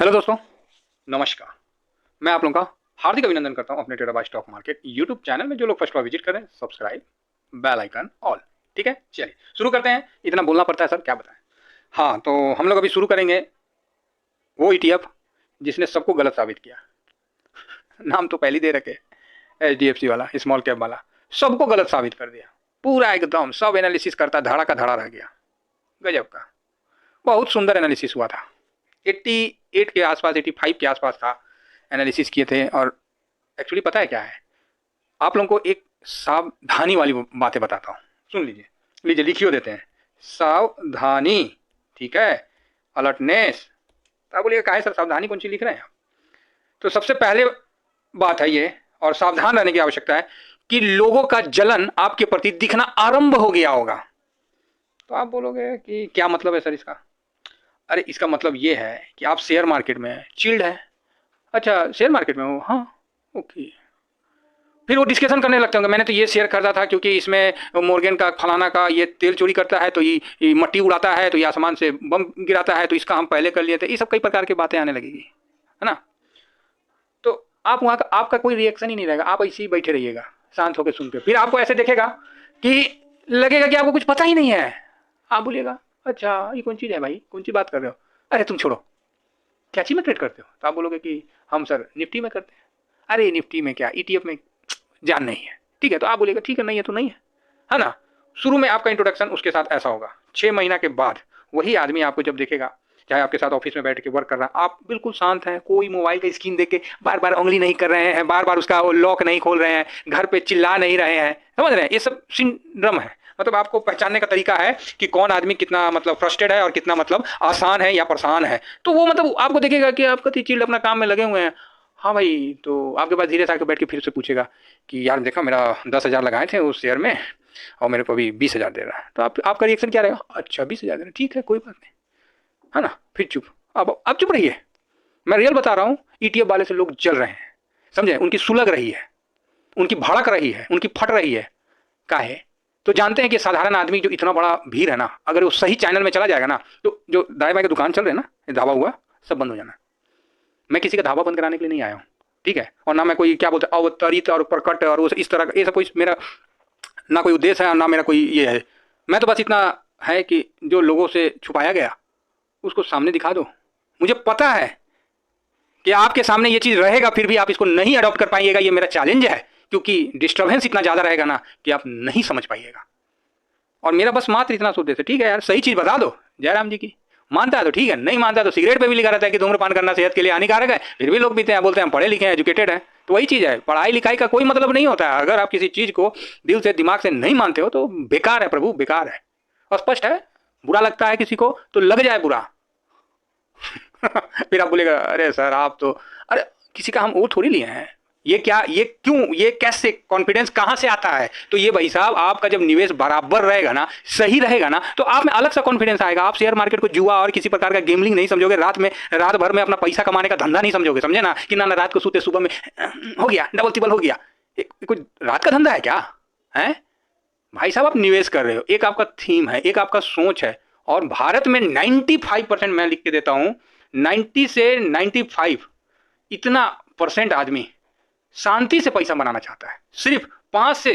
Hello दोस्तों, नमस्कार। मैं आप लोगों का हार्दिक अभिनंदन करता हूं अपने trader by stock market YouTube channel में। जो लोग फर्स्ट बार विजिट करें, सब्सक्राइब, बेल आइकन ऑल। ठीक है, चलिए शुरू करते हैं। इतना बोलना पड़ता है सर, क्या बताएं। हाँ, तो हम लोग अभी शुरू करेंगे वो ईटीएफ जिसने सबको गलत साबित किया। नाम तो पहले दे रखे, एचडीएफसी वाला, स्मॉल कैप वाला। सबको गलत साबित कर दिया, पूरा एकदम सब एनालिसिस करता धड़ा का धड़ा रह गया। गजब का, बहुत सुंदर एनालिसिस हुआ था। 88 के आसपास, 85 के आसपास था, एनालिसिस किए थे। और एक्चुअली पता है क्या है, आप लोगों को एक सावधानी वाली बातें बताता हूँ, सुन लीजिए। लीजिए लिखियो देते हैं, सावधानी। ठीक है, अलर्टनेस। तो आप बोलिए काहे सर सावधानी कौन सी लिख रहे हैं आप? तो सबसे पहले बात है ये, और सावधान रहने की आवश्यकता है कि लोगों का जलन आपके प्रति दिखना आरंभ हो गया होगा। तो आप बोलोगे कि क्या मतलब है सर इसका? अरे इसका मतलब ये है कि आप शेयर मार्केट में चिल्ड है। अच्छा, शेयर मार्केट में हो? हाँ, ओके। फिर वो डिस्कशन करने लगते होंगे, मैंने तो ये शेयर खरीदा था क्योंकि इसमें मोर्गन का फलाना का ये तेल चोरी करता है, तो ये मट्टी उड़ाता है, तो ये आसमान से बम गिराता है, तो इसका हम पहले कर लिए थे। ये सब कई प्रकार की बातें आने लगेगी, है ना। तो आप वहाँ का आपका कोई रिएक्शन ही नहीं रहेगा, आप ऐसे ही बैठे रहिएगा शांत होकर सुन के। फिर आपको ऐसे देखेगा कि लगेगा कि आपको कुछ पता ही नहीं है। आप बोलिएगा अच्छा ये कौन चीज़ है भाई, कौन सी बात कर रहे हो? अरे तुम छोड़ो, क्या चीज में ट्रेड करते हो? तो आप बोलोगे कि हम सर निफ्टी में करते हैं। अरे निफ्टी में क्या, ईटीएफ में जान नहीं है। ठीक है, तो आप बोलेगा ठीक है, नहीं है तो नहीं है ना। शुरू में आपका इंट्रोडक्शन उसके साथ ऐसा होगा। 6 महीना के बाद वही आदमी आपको जब देखेगा, चाहे आपके साथ ऑफिस में बैठ के वर्क कर रहा है, आप बिल्कुल शांत हैं, कोई मोबाइल का स्क्रीन देख के बार बार उंगली नहीं कर रहे हैं, बार बार उसका लॉक नहीं खोल रहे हैं, घर पे चिल्ला नहीं रहे हैं, समझ रहे हैं। ये सब सिंड्रम है। मतलब आपको पहचानने का तरीका है कि कौन आदमी कितना मतलब फ्रस्ट्रेट है और कितना मतलब आसान है या परेशान है। तो वो मतलब आपको देखेगा कि आप कति चिल्ड अपना काम में लगे हुए हैं। हाँ भाई, तो आपके पास धीरे से आके बैठ के फिर से पूछेगा कि यार देखा, मेरा 10,000 लगाए थे उस शेयर में और मेरे को अभी 20,000 दे रहा है। तो आपका रिएक्शन क्या रहेगा? अच्छा 20,000 दे रहा है, ठीक है कोई बात नहीं, है ना। फिर चुप। अब चुप रहिए, मैं रियल बता रहा हूँ। ईटीएफ वाले से लोग जल रहे हैं, समझे, उनकी सुलग रही है, उनकी भड़क रही है, उनकी फट रही है। काहे? तो जानते हैं कि साधारण आदमी जो इतना बड़ा भीड़ है ना, अगर वो सही चैनल में चला जाएगा ना, तो जो दाएं बाएं के दुकान चल रहे हैं ना, ढाबा हुआ, सब बंद हो जाना। मैं किसी का ढाबा बंद कराने के लिए नहीं आया हूँ, ठीक है। और ना मैं कोई क्या बोलते हैं अवतरित और प्रकट और इस तरह का, ये सब कोई मेरा ना कोई उद्देश्य है और ना मेरा कोई ये है। मैं तो बस इतना है कि जो लोगों से छुपाया गया उसको सामने दिखा दो। मुझे पता है कि आपके सामने ये चीज़ रहेगा, फिर भी आप इसको नहीं अडॉप्ट कर पाइएगा। ये मेरा चैलेंज है, क्योंकि डिस्टर्बेंस इतना ज़्यादा रहेगा ना कि आप नहीं समझ पाइएगा। और मेरा बस मात्र इतना सोचते थे, ठीक है यार सही चीज़ बता दो जयराम जी की। मानता है तो ठीक है, नहीं मानता तो सिगरेट पे भी लिखा रहता है कि धूम्रपान करना सेहत के लिए हानिकारक है, फिर भी लोग पीते हैं, बोलते हैं हम पढ़े लिखे हैं, एजुकेटेड हैं। तो वही चीज़ है, पढ़ाई लिखाई का कोई मतलब नहीं होता है। अगर आप किसी चीज़ को दिल से दिमाग से नहीं मानते हो तो बेकार है प्रभु, बेकार है। और स्पष्ट है, बुरा लगता है किसी को तो लग जाए बुरा। फिर आप बोलेगा अरे सर आप तो, अरे किसी का हम वो थोड़ी लिए हैं। ये क्या, ये क्यों, ये कैसे, कॉन्फिडेंस कहाँ से आता है? तो ये भाई साहब, आपका जब निवेश बराबर रहेगा ना, सही रहेगा ना, तो आप में अलग सा कॉन्फिडेंस आएगा। आप शेयर मार्केट को जुआ और किसी प्रकार का गेमलिंग नहीं समझोगे, रात भर में अपना पैसा कमाने का धंधा नहीं समझोगे, समझे ना। कि ना रात को सोते सुबह में हो गया डबल टिबल हो गया, कुछ रात का धंधा है क्या है? भाई साहब आप निवेश कर रहे हो, एक आपका थीम है, एक आपका सोच है। और भारत में 95% मैं लिख के देता हूं, 90 से 95 इतना परसेंट आदमी शांति से पैसा बनाना चाहता है। सिर्फ 5 से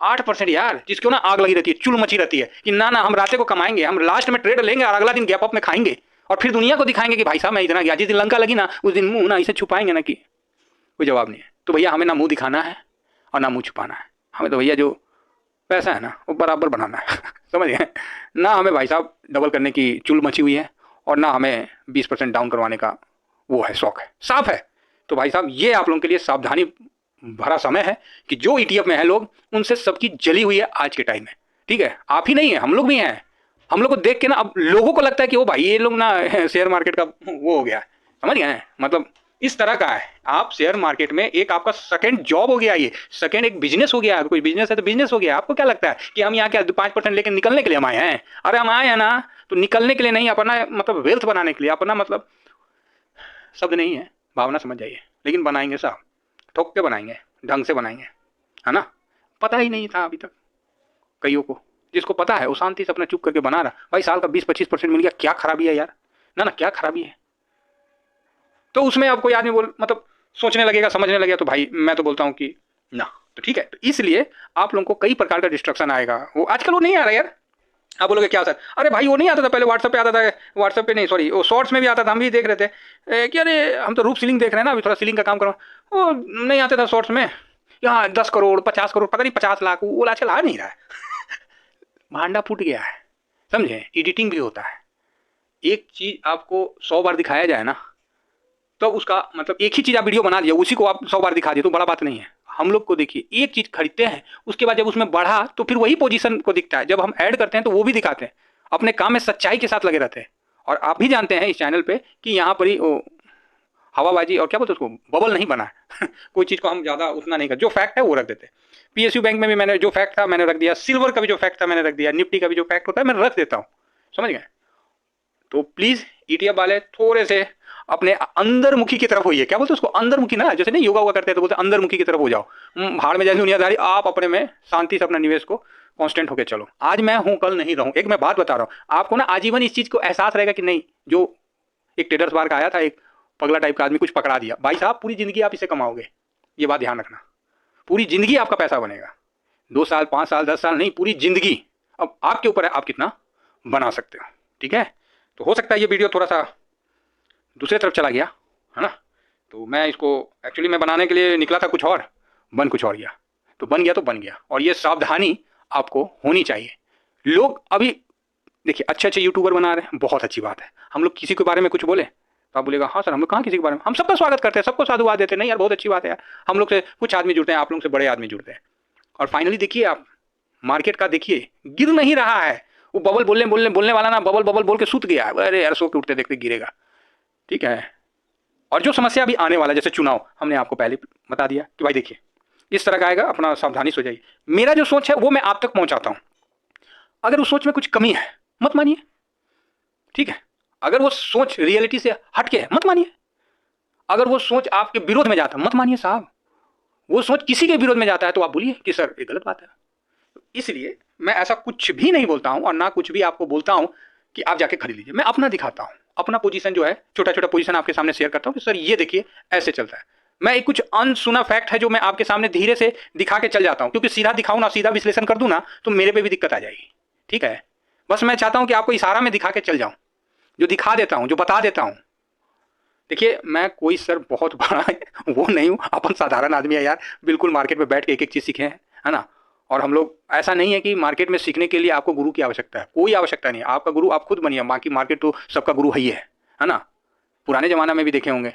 8% यार, जिसको ना आग लगी रहती है, चुल मची रहती है कि ना ना हम रातें को कमाएंगे, हम लास्ट में ट्रेड लेंगे और अगला दिन गैप अप में खाएंगे और फिर दुनिया को दिखाएंगे कि भाई साहब मैं इतना गया। जिस दिन लंका लगी ना, उस दिन मुंह ना इसे छुपाएंगे ना कि कोई जवाब नहीं है। तो भैया हमें ना मुंह दिखाना है और ना मुंह छुपाना है। हमें तो भैया जो पैसा है ना वो बराबर बनाना है। समझ गए ना। हमें भाई साहब डबल करने की चुल मची हुई है और ना हमें 20% डाउन करवाने का वो है, शौक है, साफ है। तो भाई साहब ये आप लोगों के लिए सावधानी भरा समय है कि जो ईटीएफ में है लोग, उनसे सबकी जली हुई है आज के टाइम में। ठीक है, आप ही नहीं है, हम लोग भी हैं। हम लोग को देख के ना अब लोगों को लगता है कि वो भाई ये लोग ना शेयर मार्केट का वो हो गया है, समझ गए। मतलब इस तरह का है। आप शेयर मार्केट में एक आपका सेकंड जॉब हो गया, ये सेकंड एक बिजनेस हो गया। कोई बिजनेस है तो बिजनेस हो गया। आपको क्या लगता है कि हम यहाँ क्या 5% लेकर निकलने के लिए हम आए हैं? अरे हम आए हैं ना तो निकलने के लिए नहीं, अपना मतलब वेल्थ बनाने के लिए। अपना मतलब शब्द नहीं है, भावना समझ जाइए। लेकिन बनाएंगे साहब, ठोक के बनाएंगे, ढंग से बनाएंगे, है ना। पता ही नहीं था अभी तक कईयों को, जिसको पता है वो शांति से अपना चुप करके बना रहा। भाई साल का 20-25% मिल गया, क्या खराबी है यार? ना ना क्या खराबी है? तो उसमें अब कोई आदमी बोल मतलब सोचने लगेगा, समझने लगेगा, तो भाई मैं तो बोलता हूँ कि ना। तो ठीक है, तो इसलिए आप लोगों को कई प्रकार का डिस्ट्रक्शन आएगा। वो आजकल वो नहीं आ रहा यार। आप बोलोगे क्या सर, अरे भाई वो नहीं आता था पहले, व्हाट्सएप पे आता था, व्हाट्सएप पे नहीं सॉरी वो शॉर्ट्स में भी आता था, हम भी देख रहे थे कि अरे हम तो रूप सीलिंग देख रहे हैं ना, अभी थोड़ा सीलिंग का काम करो। वो नहीं आता था शॉर्ट्स में, यहाँ 10 करोड़ 50 करोड़ पता नहीं 50 लाख, वो आजकल आ नहीं रहा है। भांडा फूट गया है, समझे। एडिटिंग भी होता है, एक चीज आपको 100 बार दिखाया जाए ना, तो उसका मतलब एक ही चीज आप वीडियो बना दिया, उसी को आप 100 बार दिखा दिए तो बड़ा बात नहीं है। हम लोग को देखिए, एक चीज खरीदते हैं, उसके बाद जब उसमें बढ़ा तो फिर वही पोजीशन को दिखता है, जब हम ऐड करते हैं तो वो भी दिखाते हैं। अपने काम में सच्चाई के साथ लगे रहते हैं। और आप भी जानते हैं इस चैनल पे कि यहाँ पर ही हवाबाजी और क्या बोलते हैं उसको, बबल नहीं बना है। कोई चीज़ को हम ज़्यादा उतना नहीं कर, जो फैक्ट है वो रख देते हैं। PSU बैंक में भी मैंने जो फैक्ट था मैंने रख दिया, सिल्वर का भी जो फैक्ट था मैंने रख दिया, निफ्टी का भी जो फैक्ट होता है मैं रख देता हूँ, समझ गए। तो प्लीज़ ETF वाले थोड़े से अपने अंदरमुखी की तरफ होइए। क्या बोलते हैं उसको, अंदरमुखी ना, जैसे नहीं योगा करते हैं तो बोलते हैं अंदरमुखी की तरफ हो जाओ। भाड़ में जैसे दुनियादारी, आप अपने में शांति से अपना निवेश को कांस्टेंट होकर चलो। आज मैं हूं कल नहीं रहूं, एक मैं बात बता रहा हूं आपको ना, आजीवन इस चीज को एहसास रहेगा कि नहीं। जो एक ट्रेडर्स बार का आया था, एक पगला टाइप का आदमी, कुछ पकड़ा दिया, भाई साहब पूरी जिंदगी आप इसे कमाओगे, ये बात ध्यान रखना। पूरी जिंदगी आपका पैसा बनेगा, 2 साल 5 साल 10 साल नहीं, पूरी जिंदगी। अब आपके ऊपर है आप कितना बना सकते हो, ठीक है। तो हो सकता है ये वीडियो थोड़ा सा दूसरे तरफ चला गया है ना, तो मैं इसको एक्चुअली मैं बनाने के लिए निकला था कुछ और, बन कुछ और गया। तो बन गया तो बन गया, और ये सावधानी आपको होनी चाहिए। लोग अभी देखिए अच्छे अच्छे यूट्यूबर बना रहे हैं, बहुत अच्छी बात है। हम लोग किसी के बारे में कुछ बोले तो आप बोलेगा हाँ सर हम लोग कहाँ किसी के बारे में, हम सबका स्वागत करते हैं, सबको साधुवाद देते हैं, नहीं यार बहुत अच्छी बात है यार। हम लोग से कुछ आदमी जुड़ते हैं, आप लोग से बड़े आदमी जुड़ते हैं। और फाइनली देखिए आप मार्केट का देखिए, गिर नहीं रहा है। वो बबल बोलने वाला ना, बबल बबल बोल के सूत गया है, अरे यार सो के उठते देखते गिरेगा, ठीक है। और जो समस्या अभी आने वाला है, जैसे चुनाव, हमने आपको पहले बता दिया कि भाई देखिए इस तरह का आएगा, अपना सावधानी से जाइए। मेरा जो सोच है वो मैं आप तक पहुंचाता हूं। अगर उस सोच में कुछ कमी है मत मानिए, ठीक है। अगर वो सोच रियलिटी से हट के है मत मानिए। अगर वो सोच आपके विरोध में जाता है मत मानिए साहब। वो सोच किसी के विरोध में जाता है तो आप बोलिए कि सर ये गलत बात है। इसलिए मैं ऐसा कुछ भी नहीं बोलता हूं, और ना कुछ भी आपको बोलता हूं कि आप जाके खरीद लीजिए। मैं अपना दिखाता हूं, अपना पोजीशन जो है, छोटा छोटा पोजीशन आपके सामने शेयर करता हूं कि सर ये देखिए ऐसे चलता है। मैं एक कुछ अनसुना फैक्ट है जो मैं आपके सामने धीरे से दिखा के चल जाता हूं, क्योंकि सीधा दिखाऊं ना, सीधा विश्लेषण कर दूं ना, तो मेरे पे भी दिक्कत आ जाएगी, ठीक है। बस मैं चाहता हूं कि आपको इशारा में दिखा के चल जाऊं, जो दिखा देता हूं, जो बता देता हूं। देखिए मैं कोई सर बहुत बड़ा वो नहीं हूं, अपन साधारण आदमी है यार, बिल्कुल मार्केट में बैठ के एक एक चीज सीखे हैं, है ना। और हम लोग ऐसा नहीं है कि मार्केट में सीखने के लिए आपको गुरु की आवश्यकता है, कोई आवश्यकता नहीं है। आपका गुरु आप खुद बनिए, बाकी मार्केट तो सबका गुरु है ना। पुराने जमाना में भी देखे होंगे,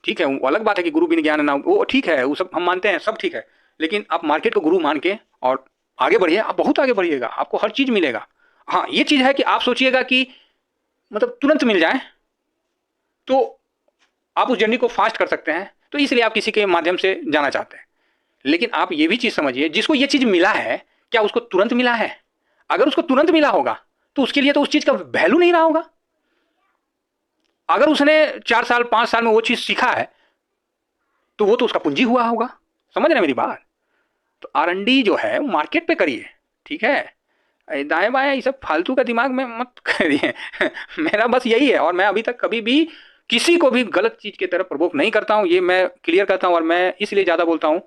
ठीक है। वो अलग बात है कि गुरु बिन ज्ञान ना, वो ठीक है, वो सब हम मानते हैं, सब ठीक है। लेकिन आप मार्केट को गुरु मान के और आगे बढ़िए, आप बहुत आगे बढ़िएगा, आपको हर चीज मिलेगा। हाँ ये चीज है कि आप सोचिएगा कि मतलब तुरंत मिल जाए, तो आप उस जर्नी को फास्ट कर सकते हैं, तो इसलिए आप किसी के माध्यम से जाना चाहते हैं। लेकिन आप ये भी चीज समझिए, जिसको ये चीज मिला है क्या उसको तुरंत मिला है? अगर उसको तुरंत मिला होगा तो उसके लिए तो उस चीज का वैल्यू नहीं रहा होगा। अगर उसने 4 साल 5 साल में वो चीज सीखा है तो वो तो उसका पूंजी हुआ होगा, समझ रहे हैं मेरी बात। तो R&D जो है वो मार्केट पे करिए, ठीक है। दाएं बाएं ये सब फालतू का दिमाग में मत करिए। मेरा बस यही है, और मैं अभी तक कभी भी किसी को भी गलत चीज की तरफ प्रवोक नहीं करता हूं, ये मैं क्लियर करता हूं। और मैं इसलिए ज्यादा बोलता हूं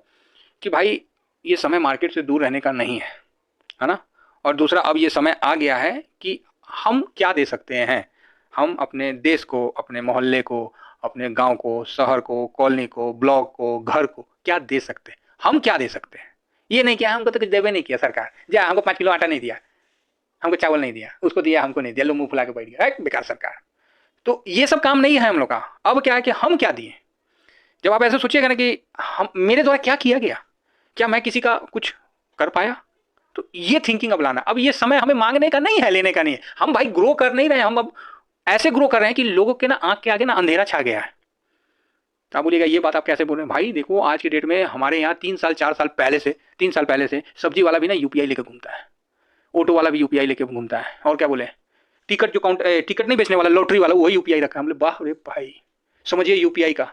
कि भाई ये समय मार्केट से दूर रहने का नहीं है ना। और दूसरा, अब ये समय आ गया है कि हम क्या दे सकते हैं। हम अपने देश को, अपने मोहल्ले को, अपने गांव को, शहर को, कॉलोनी को, ब्लॉक को, घर को क्या दे सकते हैं। हम क्या दे सकते हैं, ये नहीं किया, हमको तो कुछ देवे नहीं किया सरकार, जा हमको 5 किलो आटा नहीं दिया, हमको चावल नहीं दिया, उसको दिया हमको नहीं दिया, लो मुंह फुला के बैठ गया, बेकार सरकार। तो ये सब काम नहीं है हम लोग का। अब क्या है कि हम क्या दिए। जब आप ऐसे सोचिएगा ना कि हम, मेरे द्वारा क्या किया गया, क्या मैं किसी का कुछ कर पाया, तो ये थिंकिंग अब लाना। अब ये समय हमें मांगने का नहीं है, लेने का नहीं है। हम भाई ग्रो कर नहीं रहे हैं, हम अब ऐसे ग्रो कर रहे हैं कि लोगों के ना आंख के आगे ना अंधेरा छा गया है। तो आप बोलिएगा ये बात आप कैसे बोल रहे हैं भाई। देखो आज की डेट में हमारे यहाँ 3 साल 4 साल पहले से, 3 साल पहले से सब्जी वाला भी ना UPI लेकर घूमता है, ऑटो वाला भी UPI लेकर घूमता है, और क्या बोले, टिकट जो टिकट नहीं बेचने वाला, लॉटरी वाला, वही UPI रखा है। हम बोले वाह रे भाई, समझिए UPI का।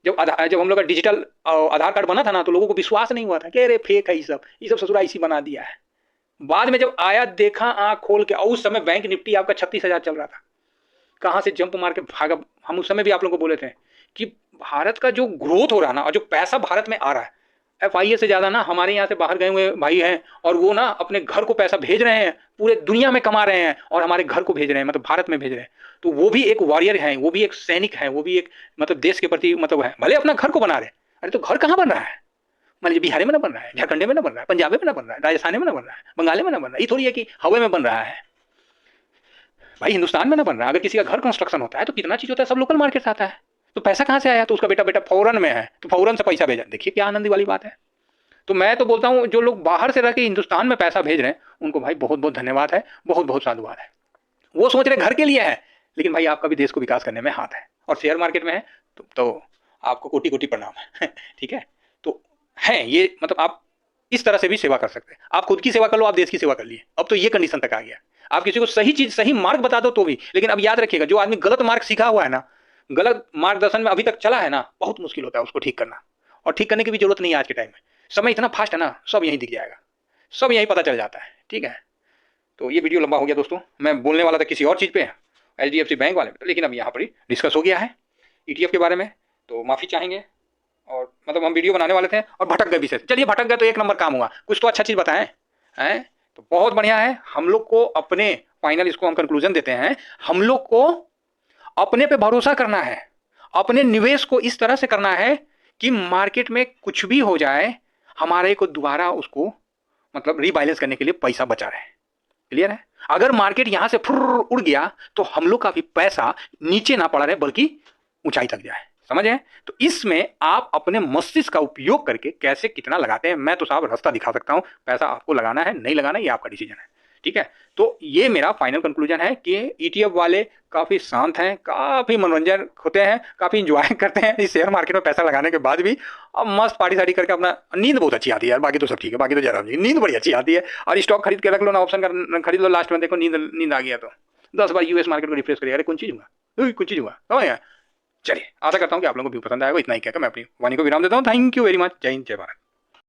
जब हम लोग का डिजिटल आधार कार्ड बना था ना, तो लोगों को विश्वास नहीं हुआ था कि अरे फेक है ये सब ससुरा इसी बना दिया है। बाद में जब आया देखा आंख खोल के, और उस समय बैंक निफ्टी आपका 36,000 चल रहा था। कहाँ से जंप मार के भागा। हम उस समय भी आप लोगों को बोले थे कि भारत का जो ग्रोथ हो रहा ना और जो पैसा भारत में आ रहा है, FIA से ज़्यादा ना हमारे यहाँ से बाहर गए हुए भाई हैं, और वो ना अपने घर को पैसा भेज रहे हैं, पूरे दुनिया में कमा रहे हैं और हमारे घर को भेज रहे हैं, मतलब भारत में भेज रहे हैं। तो वो भी एक वॉरियर है, वो भी एक सैनिक है, वो भी एक मतलब देश के प्रति मतलब है, भले अपना घर को बना रहे हैं। अरे तो घर कहाँ बन रहा है? मान लीजिए बिहार में ना बन रहा है, झारखंड में ना बन रहा है, पंजाब में ना बन रहा है, राजस्थान में ना बन रहा है, बंगाल में ना बन रहा है। ये थोड़ी है कि हवा में बन रहा है भाई, हिंदुस्तान में ना बन रहा है। अगर किसी का घर कंस्ट्रक्शन होता है तो कितना चीज होता है, सब लोकल मार्केट से आता है। तो पैसा कहाँ से आया? तो उसका बेटा बेटा फौरन में है तो फौरन से पैसा भेजा। देखिए क्या आनंद वाली बात है। तो मैं तो बोलता हूँ जो लोग बाहर से रह के हिंदुस्तान में पैसा भेज रहे हैं उनको भाई बहुत बहुत धन्यवाद है, बहुत बहुत साधुवाद है। वो सोच रहे घर के लिए है, लेकिन भाई आपका भी देश को विकास करने में हाथ है और शेयर मार्केट में है तो आपको कोटि कोटि प्रणाम है। ठीक है, तो है ये मतलब आप इस तरह से भी सेवा कर सकते हैं। आप खुद की सेवा कर लो, आप देश की सेवा कर लिए। अब तो ये कंडीशन तक आ गया, आप किसी को सही चीज सही मार्ग बता दो तो भी। लेकिन अब याद रखिएगा, जो आदमी गलत मार्ग सीखा हुआ है ना, गलत मार्गदर्शन में अभी तक चला है ना, बहुत मुश्किल होता है उसको ठीक करना। और ठीक करने की भी जरूरत नहीं है आज के टाइम में, समय इतना फास्ट है ना, सब यहीं दिख जाएगा, सब यहीं पता चल जाता है। ठीक है, तो ये वीडियो लंबा हो गया दोस्तों, मैं बोलने वाला था किसी और चीज़ पे, HDFC बैंक वाले पे, लेकिन अब यहाँ पर ही डिस्कस हो गया है ETF के बारे में, तो माफ़ी चाहेंगे। और मतलब हम वीडियो बनाने वाले थे और भटक गए विषय से। चलिए भटक गए तो एक नंबर काम हुआ, कुछ तो अच्छा चीज़ बताएं हैं, तो बहुत बढ़िया है। हम लोग को अपने फाइनल इसको हम कंक्लूजन देते हैं, हम लोग को अपने पे भरोसा करना है, अपने निवेश को इस तरह से करना है कि मार्केट में कुछ भी हो जाए हमारे को दोबारा उसको मतलब रीबैलेंस करने के लिए पैसा बचा रहे। क्लियर है? अगर मार्केट यहां से फुर उड़ गया तो हम लोग का भी पैसा नीचे ना पड़ा रहे बल्कि ऊंचाई तक जाए। समझ है? तो इसमें आप अपने मस्तिष्क का उपयोग करके कैसे कितना लगाते हैं, मैं तो साहब रास्ता दिखा सकता हूं। पैसा आपको लगाना है नहीं लगाना ये आपका डिसीजन है। ठीक है, तो ये मेरा फाइनल कंक्लूजन है कि ETF वाले काफी शांत हैं, काफी मनोरंजन होते हैं, काफी इंजॉय करते हैं इस शेयर मार्केट में पैसा लगाने के बाद भी। अब मस्त पार्टी साड़ी करके अपना, नींद बहुत अच्छी आती है यार, बाकी तो सब ठीक है, बाकी तो जरा नींद बड़ी अच्छी आती है। और स्टॉक खरीद के रख लो ना, ऑप्शन खरीद लो, लास्ट में देखो नींद आ गया तो 10 बार US मार्केट को रिफ्रेश करिए, अरे कौन चीज हुआ, कुछ चीज हुआ, समझ गया? चलिए, आशा करता हूँ कि आप लोगों को भी पसंद आएगा। इतना ही कहकर मैं अपनी वाणी को विराम देता हूँ। Thank you very much. जय हिंद, जय भारत।